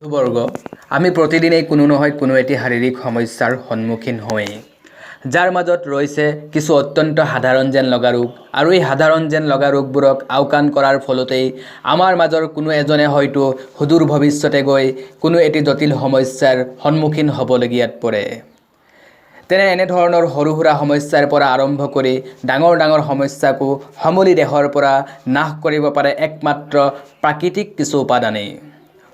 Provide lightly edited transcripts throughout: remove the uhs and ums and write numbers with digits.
বৰ্গ আমি প্ৰতিদিনেই কোনো নহয় কোনো এটি শাৰীৰিক সমস্যাৰ সন্মুখীন হওঁৱেই যাৰ মাজত ৰৈছে কিছু অত্যন্ত সাধাৰণ যেন লগা ৰোগ আৰু এই সাধাৰণ যেন লগা ৰোগবোৰক আওকাণ কৰাৰ ফলতেই আমাৰ মাজৰ কোনো এজনে হয়তো সুদূৰ ভৱিষ্যতে গৈ কোনো এটি জটিল সমস্যাৰ সন্মুখীন হ'বলগীয়াত পৰে তেনে এনে ধৰণৰ সৰু সুৰা সমস্যাৰ পৰা আৰম্ভ কৰি ডাঙৰ ডাঙৰ সমস্যাকো সমূলি দেহৰ পৰা নাশ কৰিব পাৰে একমাত্ৰ প্ৰাকৃতিক কিছু উপাদানেই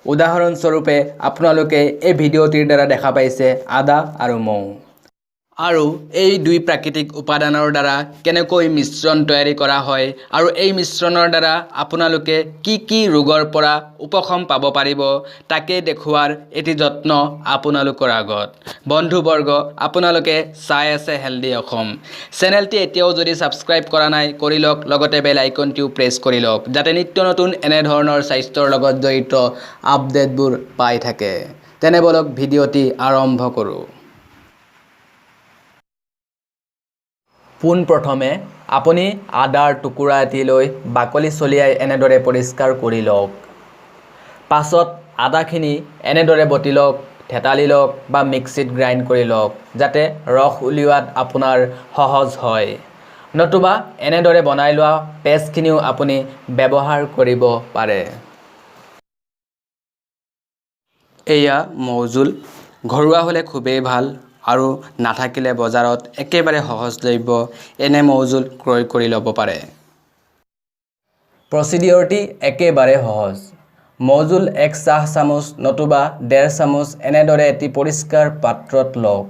উদাহৰণস্বৰূপে আপোনালোকে এই ভিডিঅ'টিৰ দ্বাৰা দেখা পাইছে আদা আৰু মৌ আৰু এই দুই প্ৰাকৃতিক উপাদানৰ দ্বাৰা কেনেকৈ মিশ্ৰণ তৈয়াৰী কৰা হয় আৰু এই মিশ্ৰণৰ দ্বাৰা আপোনালোকে কি ৰোগৰ পৰা উপশম পাব পাৰিব তাকে দেখুৱাৰ এটি যত্ন আপোনালোকৰ আগত বন্ধুবৰ্গ আপোনালোকে চাই আছে হেলদি অসম চেনেলটি এতিয়াও যদি সাবস্ক্ৰাইব কৰা নাই কৰি লওক লগতে বেল আইকনটিও প্ৰেছ কৰি লওক যাতে নিত্য নতুন এনে ধৰণৰ স্বাস্থ্যৰ লগত জড়িত আপডেটবোৰ পাই থাকে তেনে বলক ভিডিঅ'টি আৰম্ভ কৰোঁ পোনপ্ৰথমে আপুনি আদাৰ টুকুৰা এটি লৈ বাকলি চলিয়াই এনেদৰে পৰিষ্কাৰ কৰি লওক পাছত আদাখিনি এনেদৰে বটি লওক থেতালি লওক বা মিক্সিত গ্ৰাইণ্ড কৰি লওক যাতে ৰস উলিওৱাত আপোনাৰ সহজ হয় নতুবা এনেদৰে বনাই লোৱা পেষ্টখিনিও আপুনি ব্যৱহাৰ কৰিব পাৰে এয়া মৌজোল ঘৰুৱা হ'লে খুবেই ভাল আৰু নাথাকিলে বজাৰত একেবাৰে সহজলভ্য এনে মৌজোল ক্ৰয় কৰি ল'ব পাৰে প্ৰচিডিউৰটি একেবাৰে সহজ মৌজোল 1 চাহ চামুচ নতুবা 1.5 চামুচ এনেদৰে এটি পৰিষ্কাৰ পাত্ৰত লওক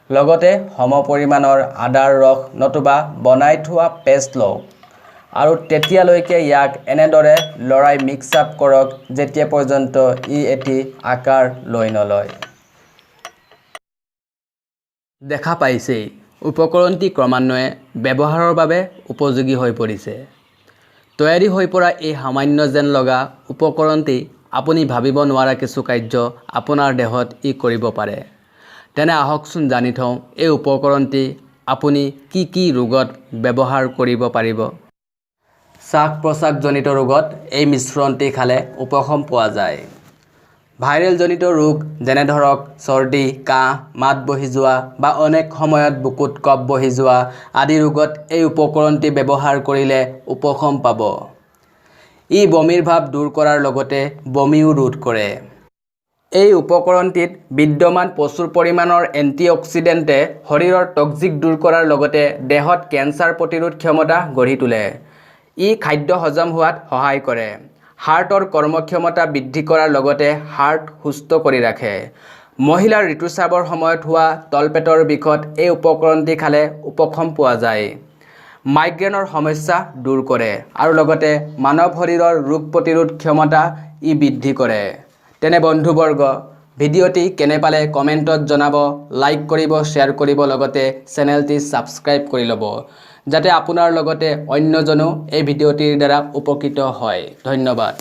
লগতে সম পৰিমাণৰ আদাৰ ৰস নতুবা বনাই থোৱা পেষ্ট লওক আৰু তেতিয়ালৈকে ইয়াক এনেদৰে লৰাই মিক্স আপ কৰক যেতিয়া পৰ্যন্ত ই এটি আকাৰ লৈ নলয় দেখা পাইছেই উপকৰণটি ক্ৰমান্বয়ে ব্যৱহাৰৰ বাবে উপযোগী হৈ পৰিছে তৈয়াৰী হৈ পৰা এই সামান্য যেন লগা উপকৰণটি আপুনি ভাবিব নোৱাৰা কিছু কাৰ্য আপোনাৰ দেহত ই কৰিব পাৰে তেনে আহকচোন জানি থওঁ এই উপকৰণটি আপুনি কি ৰোগত ব্যৱহাৰ কৰিব পাৰিব শ্বাস প্ৰশ্বাসজনিত ৰোগত এই মিশ্ৰণটি খালে উপশম পোৱা যায় ভাইৰেল জনিত ৰোগ যেনে ধৰক চৰ্দি কাহ মাত বহি যোৱা বা অনেক সময়ত বুকুত কফ বহি যোৱা আদি ৰোগত এই উপকৰণটি ব্যৱহাৰ কৰিলে উপশম পাব ই বমিৰ ভাৱ দূৰ কৰাৰ লগতে বমিও ৰোধ কৰে এই উপকৰণটিত বিদ্যমান প্ৰচুৰ পৰিমাণৰ এন্টিঅক্সিডেণ্টে শৰীৰৰ টক্সিক দূৰ কৰাৰ লগতে দেহত কেন্সাৰ প্ৰতিৰোধ ক্ষমতা গঢ়ি তোলে ই খাদ্য হজম হোৱাত সহায় কৰে হাৰ্টৰ কৰ্মক্ষমতা বৃদ্ধি কৰাৰ লগতে হাৰ্ট সুস্থ কৰি ৰাখে মহিলাৰ ঋতুস্ৰাৱৰ সময়ত হোৱা তলপেটৰ বিষত এই উপকৰণটি খালে উপশম পোৱা যায় মাইগ্ৰেনৰ সমস্যা দূৰ কৰে আৰু লগতে মানৱ শৰীৰৰ ৰোগ প্ৰতিৰোধ ক্ষমতা ই বৃদ্ধি কৰে তেনে বন্ধুবৰ্গ ভিডিঅ'টি কেনে পালে কমেণ্টত জনাব লাইক কৰিব শ্বেয়াৰ কৰিব লগতে চেনেলটি সাবস্ক্ৰাইব কৰি ল'ব যাতে আপোনাৰ লগতে অন্যজনো এই ভিডিঅ'টিৰ দ্বাৰা উপকৃত হয় ধন্যবাদ